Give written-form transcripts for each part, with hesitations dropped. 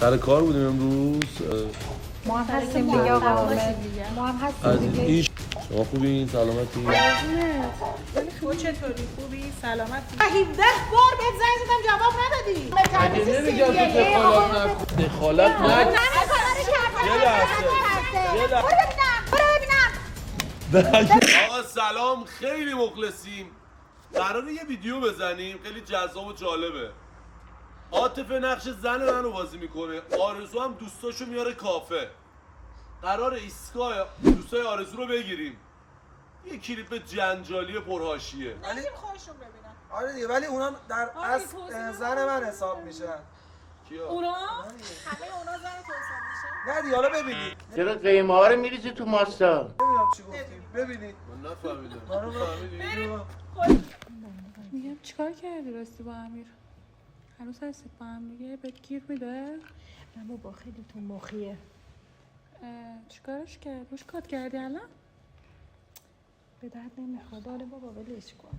سر کار بودیم امروز. ما هم هستیم دیگه آقا. ما هم هستیم دیگه. شما خوبین؟ سلامتی؟ تو چطوری؟ خوبی؟ سلامتی؟ 17 بار بهت زنگ زدم جواب ندادی. اگه نمیگم تو دخالت نکن. آقا سلام، خیلی مخلصیم. قراره یه ویدیو بزنیم خیلی جذاب و جالبه. عاطفه نقش زن منو بازی میکنه، آرزو هم دوستاشو میاره کافه. قرار ایستگاه دوستای آرزو رو بگیریم. یه کلیپ جنجالی پرحاشیه. ولی خودشون ببینن. آره دیگه، ولی اونا در اصل زن من حساب میشن. کیا؟ اونا همه اونا زن تو حساب میشه. نه دیگه، حالا ببینید. چرا قیمه ها رو میریزی تو ماستا؟ نمیدونم چی گفتیم. ببینید. من نفهمیدم. آره فهمیدی؟ میگم چیکار کردی راستی با امیر؟ هنوز هستید با هم دیگه؟ بهت گیر میده؟ نه بابا خیلی تو مخیه. چیکارش کرد؟ روش کات کردی الان؟ به درد نمیخواد. آره بابا ولش کن.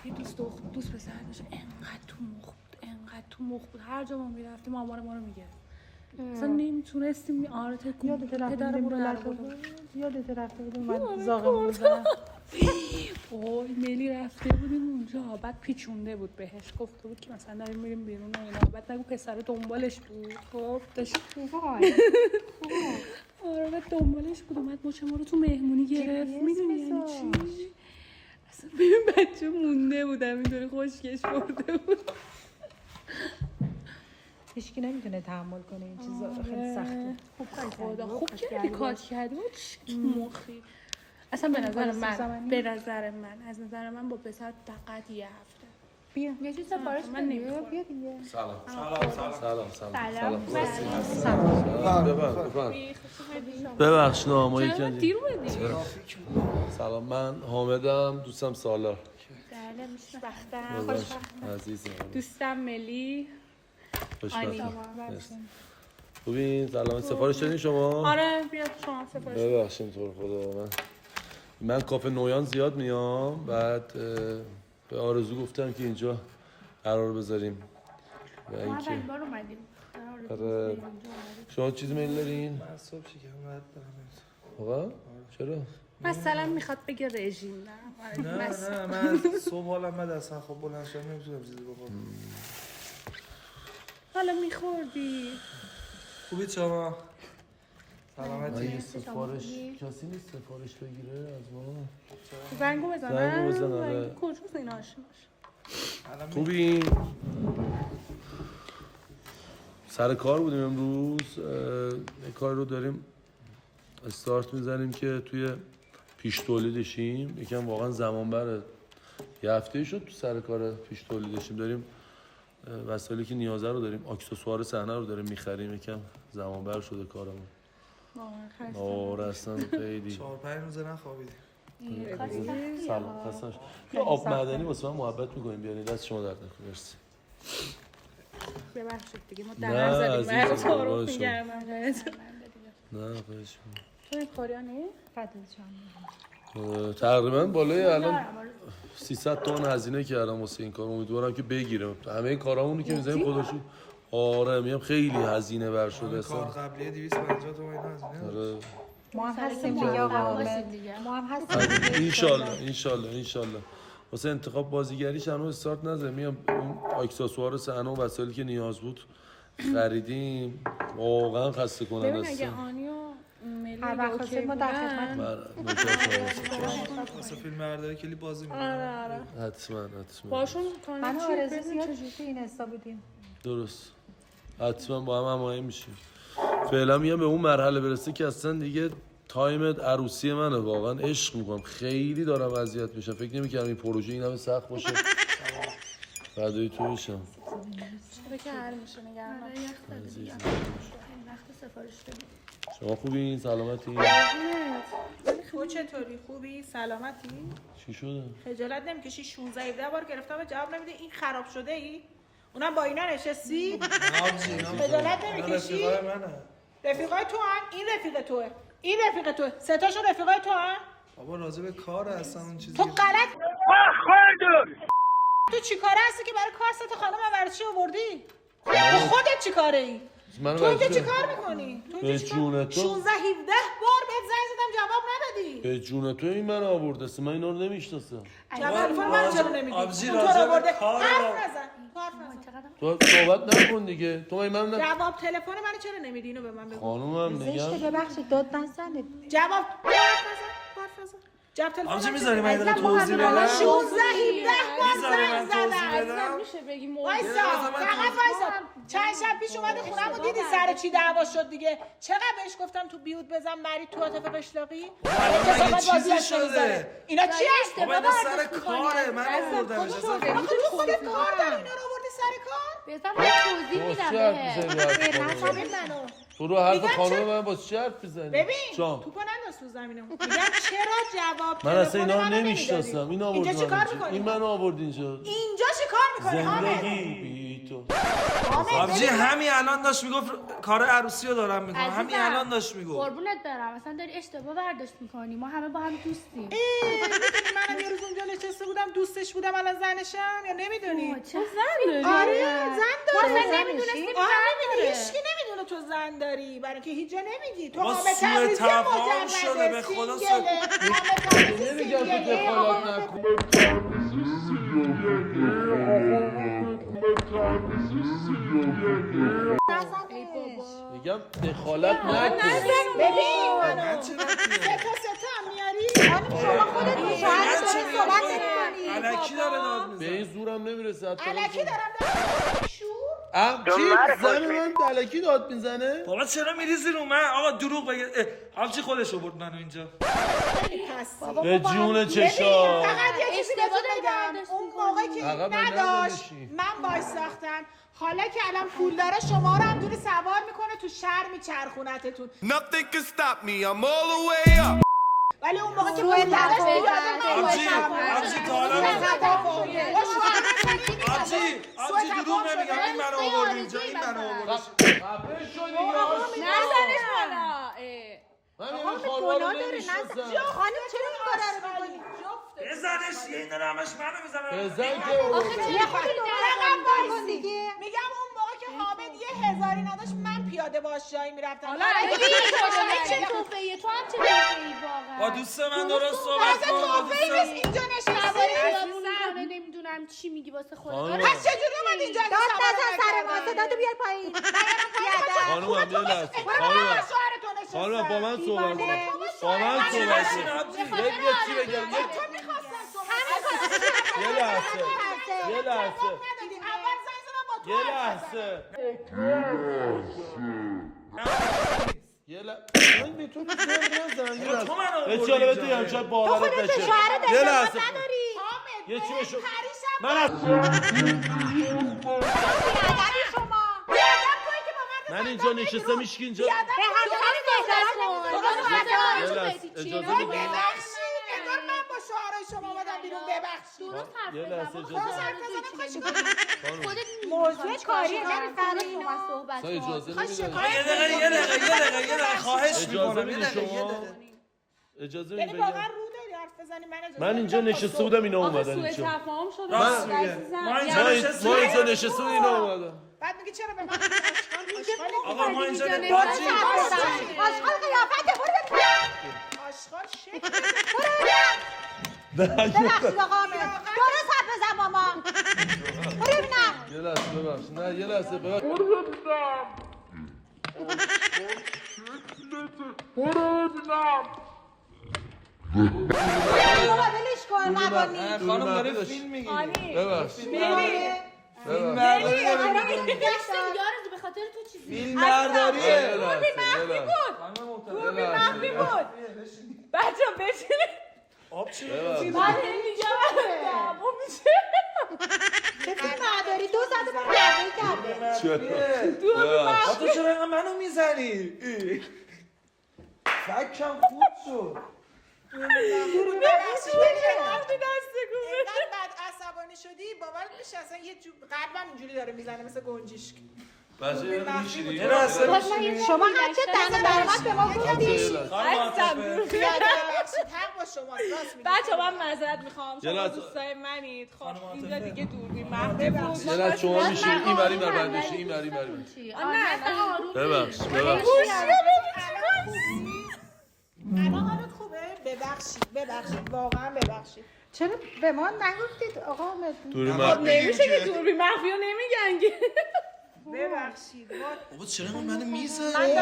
یه دوست پسر داشت، انقدر تو مخ بود هر جا ما میرفتیم آمار ما رو میگرفت. اصلا نمیتونستیم تکون یادت رفته بودیم من زاغمون بزنم. وای ملی رفته بودیم اونجا، بعد پیچونده بود بهش، گفته بود که مثلا داریم میریم بیرون و اینا، بعد نگو پسر دنبالش بود. خب داشت آره بعد دنبالش بود، اومد مچ ما رو تو مهمونی گرفت. میدونی یعنی چی؟ اصلا ببین بچه مونده بود همینطوری خشکش برده بود. هیچکی نمیتونه تحمل کنه این چیزا رو، خیلی سخته. خوب کردی کات کردی. چه مخی. اصلا به نظر من از نظر من با پسر فقط یه هفته. بیا یه چیز سفارش من نمیخوام. بیا دیگه. سلام. ببخشید ما چرا دیر اومدی؟ سلام، من حامدم، دوستم سالار. بله خوشبختم. عزیزم. دوستم ملی. خوشبختم. خوبین؟ سلام. سفارش دادین شما؟ آره بیا شما سفارش. ببخشید تو رو خدا، من کافه نویان زیاد میام، بعد به آرزو گفتم که اینجا قرار بذاریم و اینکه بار اومدیم. آره. شما چیزی میل دارین؟ من صبح شکم رد دارم. آقا چرا؟ مثلا میخواد بگه رژیم نه من صبح حالم بد اصلا. خب بلند شدم نمیتونم چیزی بخورم. حالا میخوردی. خوبی شما؟ سلامتی؟ یه سفارش کسی نیست سفارش بگیره از ما؟ زنگو بزنم. آره. کجاست این آشناش؟ خوبین؟ سر کار بودیم امروز. یه کار رو داریم استارت میزنیم که توی پیش تولیدشیم. یکم واقعا زمان بره، یه هفته شد تو سر کار پیش تولیدشیم. داریم وسایلی که نیازه رو داریم، اکسسوار صحنه رو داریم میخریم. یکم زمان بر شده کارمون. آره اصلا خیلی 4-5 روزه نخوابیدیم. سلام خستم. یه آب معدنی واسه من محبت میکنیم بیارین، دست شما درد نکنه. مرسی. ببخشید دیگه ما در زدیم برای تعارف می‌گردم. نه خواهش تو این کاریانی؟ تقریبا بالای الان 300 تومن هزینه کردم واسه این کار. امیدوارم که بگیرم. همه کارامونو که می‌ذاریم خودشون. آره میگم خیلی هزینه بر شده اصلا. کار قبلی 250 تومن هزینه. آره ما هم هستیم دیگه آقا. ما هم هستیم انشالله واسه انتخاب بازیگریش هنوز استارت نزدیم. میام اون اکسسوار صحنه و وسایلی که نیاز بود خریدیم. واقعا خسته کننده است. ببین اگه آنی و ملی هر وقت خواستید ما در خدمت. واسه فیلم برداری کلی بازی می‌کنم. آره حتما باشون من آرزو زیاد چجوری این حساب بودیم. درست. حتما با هم هماهنگ میشیم. فعلا میام به اون مرحله برسه که اصلا دیگه تایمت عروسی منه. واقعا عشق میکنم، خیلی دارم اذیت میشم. فکر نمی‌کردم این پروژه این همه سخت باشه. فدای تو بشم. چرا که حل میشه نگران عزیزم. وقت سفارش بدیم. شما خوبین؟ سلامتی؟ تو چطوری؟ خوبی؟ سلامتی؟ چی شده؟ خجالت نمیکشی؟ 16 بار گرفتم جواب نمیده. این خراب شده ای؟ اونم با اینا نشستی؟ خجالت نمیکشی؟ رفیقای تو هن؟ این رفیق توه. این رفیق توه. سه تاشون رفیقای تو هن؟ بابا راجع به کار اصلا اون چیزی. تو غلط تو چی کاره هستی که برای کار ست خانم من برای چی آوردی؟ خودت چی کاره ای؟ من تو که وظیفه- چی کار میکنی؟ به جون تو 16 17 بار بهت زنگ زدم جواب ندادی. به جون تو این من آورده است، من اینا رو نمیشناسم. جواب من چرا نمیدی؟ آبجی اون تو رو راجع به آورده کار حرف رو- نزن. حرف نزن. تو صحبت نکن دیگه. تو من جواب تلفن منو چرا نمیدی؟ اینو به من بگو. خانومم زشته میگم ببخشید داد نزنید. جواب حرف نزن. جواب تلفن آبجی من میذاری من یه چرا- دقیقه توضیح بدم 16 17 بار میذاری زنگ من توضیح زدم. بدم میشه بگی وایسا لحظه من فقط وایسا چند شب پیش اومده خونم و دیدی سر چی دعوا شد دیگه. چقدر بهش گفتم تو بیوت بزن مری تو عاطفه قشلاقی. الان مگه چیزی شده؟ اینا چیه؟ بابا اینا سر کاره من آوردمش اصلا آخه تو خودت کار داری اینا رو آوردی سر کار؟ بذار من توضیح واسه میدم چی حرف بهت. می‌زنی با حرف خانومم؟ ببین منو تو رو حرف میگم خانوم چه- من واسه چی حرف میزنی؟ ببین جام. توپو ننداز تو زمینم. میگم چرا جواب من اصلا اینا رو منو نمیشناسم. این آورد اینجا چی کار من میکنی؟ این منو آورد اینجا. اینجا چی کار میکنی حامد؟ زندگی بی تو. آبجی همین الان داشت میگفت کار عروسی رو دارم میکنم همین عزیزم، الان داشت میگفت قربونت برم اصلا داری اشتباه برداشت میکنی. ما همه با هم دوستیم. میدونی منم یه روز اونجا نشسته بودم دوستش بودم الان زنشم یا نمیدونی؟ چه زن داری؟ آره زن ما داره. اصلا نمیدونستیم آره زن نمیدونی داره. هیچکی نمیدونه تو زن داری برای که هیچ جا نمیگی تو ما حامد سوء تبریزی تفاهم مجرده، شده، به خدا سینگله. حامد تبریزی نمیگم تو سینگله. دخالت نکن. میگم دخالت نکن. ببین منو من چه سه تا هم میاری خانم شما خودت با شوهرت داری صحبت نمی‌کنی الکی داره داد به میزنه این زورم نمیرسه حتی. الکی دارم شور چی؟ زن من دلکی داد میزنه؟ بابا چرا میریزی رو من آقا دروغ بگه آبجی خودش آورد منو اینجا خیلی پستی به جون ببین چشا. فقط یه چیزی اشتباه بهتون داری بگم برداشت اون می‌کنی. موقع که عقب نداشت نندازی. من باش ساختم حالا که الان پول داره شما رو همجوری سوار میکنه تو شهر میچرخونتتون Nothing can stop me, I'm all the way up. ولی اون موقع که باید درست آبجی آبجی تا حالا آبجی دروغ نمیگم این منو آورد اینجا این منو آورد خفه شو دیگه. نزنش بالا. من این خانوما رو نمیشناسم. خانم چرا این کارا رو میکنی بزنش یه این داره همش منو میزنه بزن که یه خودی رقم باز دیگه میگم اون موقع که حامد یه هزاری نداشت من پیاده باش جایی میرفتم حالا چه توفیه تو هم چه توفیه واقعا. با دوست من درست صحبت کن با توفیقی دوست نیست من. اینجا نشستی خیابون میکنه نمیدونم چی میگی واسه خودت. خانم. پس چجوری اومد اینجا داد نزن سر ما صداتو بیار پایین. خانومم یه لحظه. خانومم خانومم با من صحبت کن. با من صحبت کن. یه چی بگم یه لحظه. یه لحظه. یه لحظه. یه لحظه. من به تو نزن. یه لحظه. تو منو آوردی به چاله بهت اینجا. بگم شاید باورت نشه. یه لحظه. یه چی بشو. من از من اینجا نشستم هیچ کی اینجا. به همسرت احترام یه لحظه اجازه بدید. ببخشید انگار من با شوهرای شما اومدم بیرون ببخشید درست حرف یه لحظه بزن. اجازه خودت موضوع کاری نمی‌فهمی نمی‌فهمی با من صحبت سا کن. اجازه آقا نمیدید. یه دقیقه خواهش اجازه میکنم میدید شما. اجازه یعنی میدید واقعا بگم. رو داری حرف بزنی من اجازه من اینجا نمیدم. نشسته بودم اینا آقا اومدن سوء اینجا. تفاهم شده. راست میگه. عزیزم. ما اینجا یعنی نشستیم. ما اینجا نشسته بودیم اینا اومدن. بعد میگه چرا به من آشغال آقا ما اینجا اینجا نشستیم. آشغال قیافته برو آشغال شکل ببخشید آقا حامد درست حرف بزن با ما برو ببینم یه لحظه ببخش. نه یه لحظه ببخش. بابا ولش کن نبانی خانم داره فیلم میگیره ببخش. فیلم برداری داره دست یارو به خاطر تو چیزی. فیلم برداریه یه لحظه. خانم محترم بچه بشینه آب چی ببخش. من میگم دعوا میشه. چه فیلم برداری 2 ساعت برو دعوایی کرده ببخش. تو چرا اینقدر منو میزنی فکم خوب شد ببخشید اینقدر بعد عصبانی شدی باورت میشه اصلا یه قلبم اینجوری داره میزنه مثل گنجشک بچه یه رو میشیری. یه لحظه شما هر چه دهن برمت به ما گفتی خانم عاطفه ببخشید حق با شماست راست میگی بچه من معذرت میخوام یه شما لحظه. دوستای منید خب خانم اینجا عاطفه. دیگه دوربین مخفی بود یه لحظه شما میشین این وری بر بشه این وری بر ببخش الان حالت خوبه ببخشید واقعا ببخشید چرا به ما نگفتید آقا حامد؟ دوری خب من نمیشه که دوربین مخفی رو نمیگن که ببخشید بابا چرا منو میزنی؟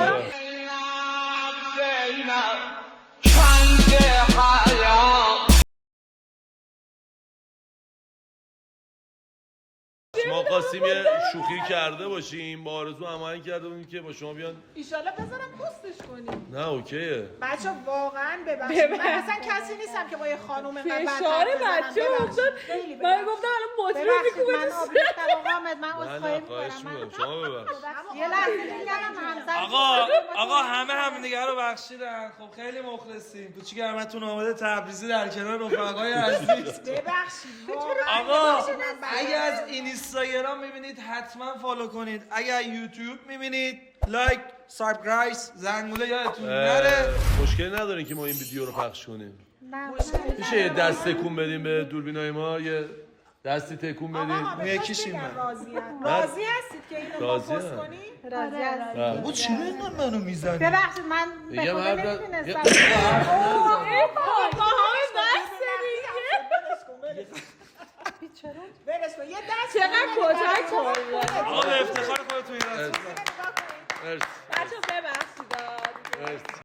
ما خواستیم یه شوخی کرده باشیم با آرزو هماهنگ کرده بودیم که با شما بیان ایشالله بذارم پستش کنیم نه اوکیه بچه واقعا ببخشید من اصلا کسی نیستم که با یه خانوم اینقدر بد فشار حرف بزنم. بچه ببخشید. افتاد خیلی من ببخشید. گفتم الان بطری رو ببخشید میکوبه من آب ریختم آقا حامد من نه عذرخواهی نه خواهش میکنم میکنم شما ببخش یه لحظه دیگه همسر آقا همه دیگه رو بخشیدن. خب خیلی مخلصیم. کوچیک احمدتون آمده تبریزی در کنار رفقای عزیز. ببخشید واقعا آقا ببخشید، من بد اگه از اینستاگرام میبینید حتما فالو کنید. اگه یوتیوب میبینید لایک سابسکرایب زنگوله یادتون نره. مشکلی ندارین که ما این ویدیو رو پخش کنیم نه میشه یه دست تکون بدیم به دوربینای ما یه دستی تکون آقا بدیم حامد یکیش بگم این من. راضی هستید که اینو ما راضیم. پست کنیم راضی هستم بابا چرا اینقدر منو میزنی؟ ببخشید من به میگم خدا هر نمیدونستم با همه بحث برس کن یه دست چقدر بزنید، کتک بچه‌ها. خوردن. آقا به افتخار خودتون این مرسی